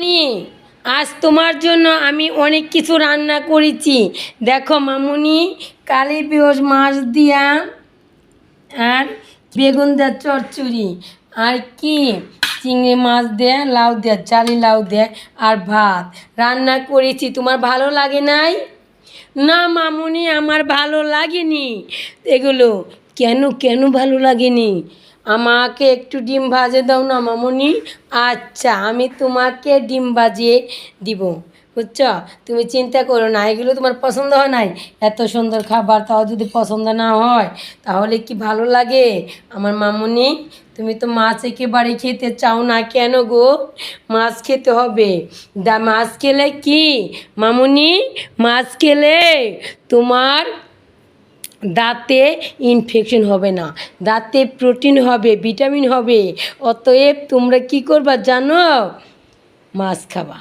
মামুনি, আজ তোমার জন্য আমি অনেক কিছু রান্না করেছি। দেখো মামুনি, কালী পিঁয়াজ মাছ দিয়া আর বেগুন দেওয়ার চচ্চড়ি, আর কি চিংড়ি মাছ দেয়, লাউ দেয়, জালি লাউ দেয়, আর ভাত রান্না করেছি। তোমার ভালো লাগে নাই? না মামুনি, আমার ভালো লাগেনি এগুলো। কেন কেন ভালো লাগেনি? আমাকে একটু ডিম ভাজে দাও না মামুনি। আচ্ছা, আমি তোমাকে ডিম ভাজিয়ে দিব, বুঝছ? তুমি চিন্তা করো না, এগুলো তোমার পছন্দ হয় নাই? এত সুন্দর খাবার তাও যদি পছন্দ না হয় তাহলে কি ভালো লাগে আমার মামুনি? তুমি তো মাছ একেবারে খেতে চাও না, কেন গো? মাছ খেতে হবে। মাছ খেলে কি মামুনি, মাছ খেলে তোমার দাঁতে ইনফেকশন হবে না, দাঁতে প্রোটিন হবে, ভিটামিন হবে। অতএব তোমরা কি করবা জানো? মাছ খাবা।